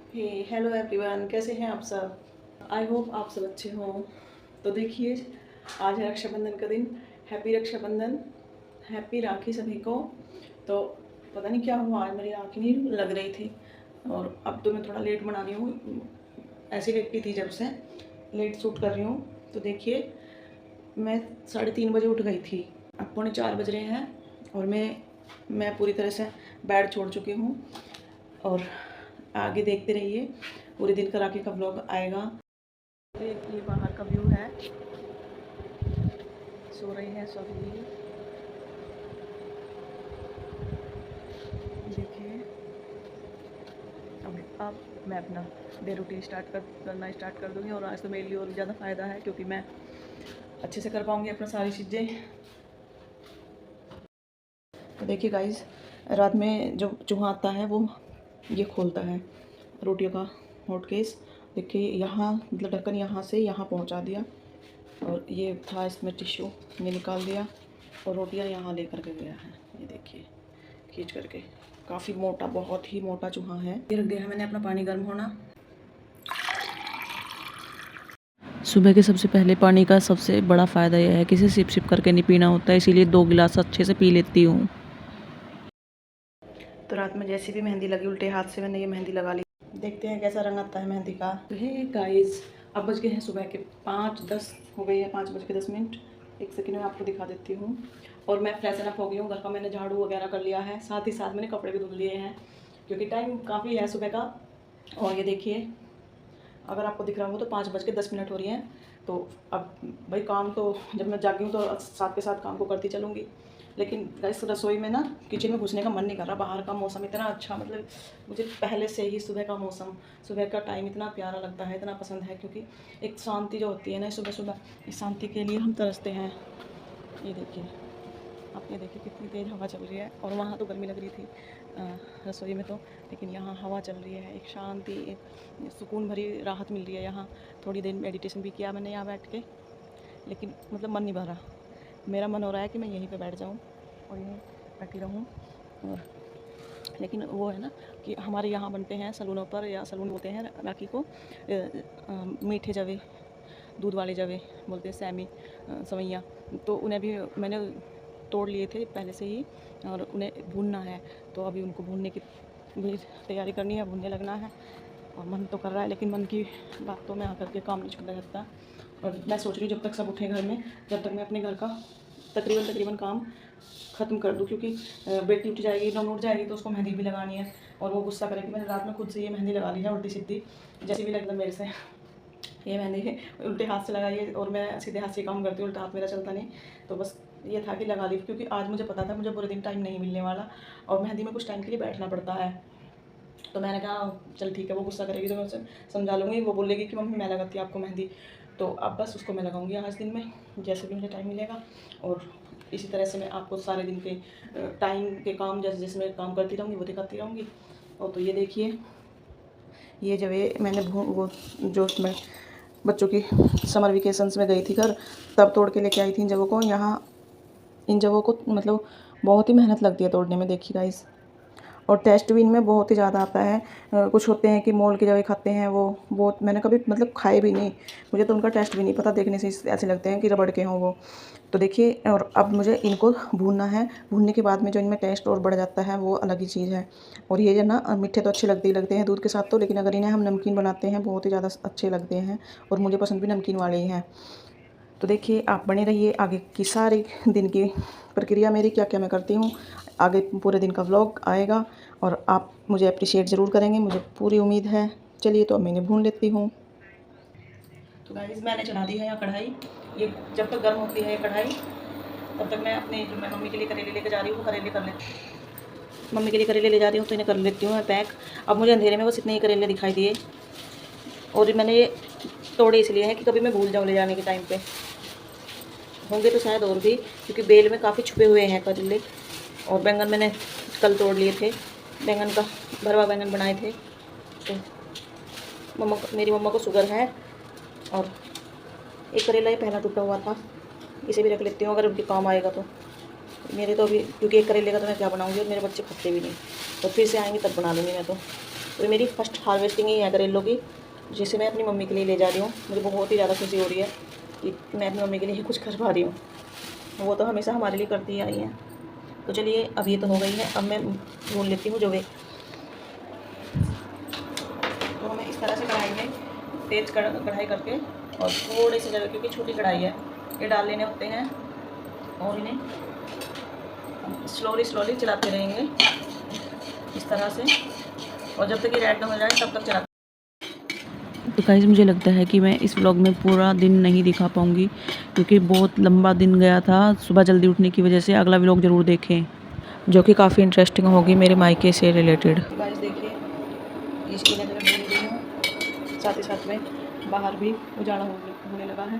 Hello everyone, कैसे हैं आप सब। आई होप आप सब अच्छे हों। तो देखिए, आज है रक्षाबंधन का दिन। हैप्पी रक्षाबंधन, हैप्पी राखी सभी को। तो पता नहीं क्या हुआ, आज मेरी राखी नहीं लग रही थी और अब तो मैं थोड़ा लेट बना रही हूँ। ऐसी लेटी थी जब से लेट शूट कर रही हूँ। तो देखिए, मैं 3:30 बजे उठ गई थी, अब पौने 4 बज रहे हैं और मैं पूरी तरह से बेड छोड़ चुकी हूँ। और आगे देखते रहिए, पूरे दिन का राखी का ब्लॉग आएगा। ये बाहर का व्यू है, सो रही है सभी। देखिए, अब मैं अपना डे रूटीन करना स्टार्ट कर दूँगी। और आज तो मेरे लिए और भी ज़्यादा फ़ायदा है क्योंकि मैं अच्छे से कर पाऊँगी अपना सारी चीज़ें। तो देखिए गाइस, रात में जो चूहा आता है वो ये खोलता है रोटियों का हॉट केस। देखिए यहाँ मतलब ढक्कन यहाँ से यहाँ पहुँचा दिया और ये था इसमें टिश्यू, ये निकाल दिया और रोटियां यहाँ लेकर के गया है। ये देखिए खींच करके, काफ़ी मोटा, बहुत ही मोटा चूहा है। ये रख दिया है मैंने अपना पानी गर्म होना। सुबह के सबसे पहले पानी का सबसे बड़ा फ़ायदा यह है कि इसे सिप सिप करके नहीं पीना होता है, इसीलिए 2 गिलास अच्छे से पी लेती हूँ। तो रात में जैसी भी मेहंदी लगी, उल्टे हाथ से मैंने ये मेहंदी लगा ली। देखते हैं कैसा रंग आता है मेहंदी का। तो हे गाइस, अब बज गए हैं सुबह के 5:10 हो गई है, 5:10। एक सेकंड में आपको दिखा देती हूँ। और मैं फ्रेशन अप हो गई हूँ, घर का मैंने झाड़ू वगैरह कर लिया है, साथ ही साथ मैंने कपड़े भी धुल लिए हैं क्योंकि टाइम काफ़ी है सुबह का। और ये देखिए, अगर आपको दिख रहा हो तो 5:10 हो रही हैं। तो अब भाई काम तो जब मैं जागी हूँ तो साथ के साथ काम को करती चलूँगी। लेकिन गैस रसोई में ना, किचन में घुसने का मन नहीं कर रहा। बाहर का मौसम इतना अच्छा, मतलब मुझे पहले से ही सुबह का मौसम, सुबह का टाइम इतना प्यारा लगता है, इतना पसंद है क्योंकि एक शांति जो होती है ना सुबह सुबह, इस शांति के लिए हम तरसते हैं। ये देखिए, आप ये देखिए कितनी तेज़ हवा चल रही है। और वहाँ तो गर्मी लग रही थी रसोई में तो, लेकिन यहाँ हवा चल रही है, एक शांति, एक सुकून भरी राहत मिल रही है यहाँ। थोड़ी देर मेडिटेशन भी किया मैंने यहाँ बैठ के, लेकिन मतलब मन नहीं भरा। मेरा मन हो रहा है कि मैं यहीं पे बैठ जाऊँ और यहीं बैठी रहूँ। और लेकिन वो है ना कि हमारे यहाँ बनते हैं सलूनों पर, या सलून बोलते हैं राखी को, मीठे जवे, दूध वाले जवे बोलते हैं, सवैयाँ। तो उन्हें भी मैंने तोड़ लिए थे पहले से ही और उन्हें भूनना है। तो अभी उनको भूनने की भी तैयारी करनी है, भूनने लगना है। और मन तो कर रहा है, लेकिन मन की बात तो मैं आकर के काम नहीं छोड़ा जाता। और मैं सोच रही हूँ जब तक सब उठे घर में, जब तक मैं अपने घर का तकरीबन काम ख़त्म कर दूँ, क्योंकि बेटी उठ जाएगी, नॉन उठ जाएगी तो उसको मेहंदी भी लगानी है और वो गुस्सा करेगी। मैंने रात में खुद से ये मेहंदी लगा ली है उल्टी सीधी, जैसी भी लगता मेरे से। ये मैंने उल्टे हाथ से लगाई है और मैं सीधे हाथ से काम करती हूँ, उल्टा हाथ मेरा चलता नहीं। तो बस ये था कि लगा ली, क्योंकि आज मुझे पता था मुझे पूरे दिन टाइम नहीं मिलने वाला और मेहंदी में कुछ टाइम के लिए बैठना पड़ता है। तो मैंने कहा चल ठीक है, वो गुस्सा करेगी तो मैं उसे समझा लूँगी। वो बोलेगी कि मम्मी मैं लगाती आपको मेहंदी, तो अब बस उसको मैं लगाऊंगी आज दिन में जैसे भी मुझे टाइम मिलेगा। और इसी तरह से मैं आपको सारे दिन के टाइम के काम, जैसे जैसे मैं काम करती रहूँगी वो दिखाती रहूँगी। और तो ये देखिए, ये जब ये मैंने वो जो मैं बच्चों की समर वेकेशंस में गई थी घर, तब तोड़ के लेके आई थी इन जगहों को। यहाँ इन जगहों को मतलब बहुत ही मेहनत लगती है तोड़ने में, देखिए गाइस। और टेस्ट भी इनमें बहुत ही ज़्यादा आता है। कुछ होते हैं कि मोल की जगह खाते हैं, वो बहुत मैंने कभी मतलब खाए भी नहीं, मुझे तो उनका टेस्ट भी नहीं पता, देखने से ऐसे लगते हैं कि रबड़ के हों वो। तो देखिए, और अब मुझे इनको भूनना है। भूनने के बाद में जो इनमें टेस्ट और बढ़ जाता है वो अलग ही चीज़ है। और ये जो ना मीठे तो अच्छे लगते ही लगते हैं दूध के साथ तो, लेकिन अगर इन्हें हम नमकीन बनाते हैं बहुत ही ज़्यादा अच्छे लगते हैं। और मुझे पसंद भी नमकीन वाले ही हैं। तो देखिए, आप बने रहिए, आगे की सारी दिन की प्रक्रिया मेरी क्या क्या मैं करती हूँ, आगे पूरे दिन का व्लॉग आएगा और आप मुझे अप्रिशिएट ज़रूर करेंगे, मुझे पूरी उम्मीद है। चलिए, तो अब मैंने भून लेती हूँ। तो गाइस, मैंने चढ़ा दी है यहाँ कढ़ाई। ये जब तक गर्म होती है ये कढ़ाई, तब तक मैं अपने जो मैं मम्मी के लिए करेले लेकर जा रही हूँ वो करेले कर लेती हूँ। मम्मी के लिए करेले ले जा रही हूँ तो इन्हें कर लेती हूँ मैं पैक। अब मुझे अंधेरे में बस इतने ही करेले दिखाई दिए और मैंने ये तोड़े इसलिए हैं कि कभी मैं भूल जाऊँ ले जाने के टाइम पे। होंगे तो शायद और भी, क्योंकि बेल में काफ़ी छुपे हुए हैं करेले। और बैंगन मैंने कल तोड़ लिए थे, बैंगन का भरवा बैंगन बनाए थे। तो मेरी मम्मा को शुगर है और एक करेला ये पहला टूटा हुआ था, इसे भी रख लेती हूँ अगर उनके काम आएगा तो। मेरे तो अभी क्योंकि एक करेले का तो मैं क्या बनाऊँगी और मेरे बच्चे खाते भी नहीं, तो फिर से आएंगे तब बना लूँगी मैं तो। तो ये मेरी फर्स्ट हार्वेस्टिंग ही है करेलों की, जिसे मैं अपनी मम्मी के लिए ले जा रही हूँ। मुझे बहुत ही ज़्यादा खुशी हो रही है कि मैं अपनी मम्मी के लिए कुछ कर पा रही हूँ। वो तो हमेशा हमारे लिए करती आई हैं। तो चलिए अब ये तो हो गई है, अब मैं भून लेती हूँ जो वे। तो हमें इस तरह से कढ़ाई में तेज कढ़ाई करके और थोड़े से जगह, क्योंकि छोटी कढ़ाई है, ये डाल लेने होते हैं और इन्हें स्लोली चलाते रहेंगे इस तरह से, और जब तक ये रेड ना हो जाए तब तक चलाते। तो गाइस मुझे लगता है कि मैं इस व्लॉग में पूरा दिन नहीं दिखा पाऊँगी, क्योंकि बहुत लंबा दिन गया था सुबह जल्दी उठने की वजह से। अगला व्लॉग ज़रूर देखें जो कि काफ़ी इंटरेस्टिंग होगी मेरे मायके से रिलेटेड। गाइस देखिए इसके लिए मैं भून रही हूँ, साथ ही साथ में बाहर भी उजाला होने लगा है।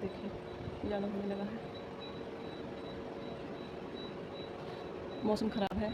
देखिए उजाला होने लगा है, मौसम ख़राब है।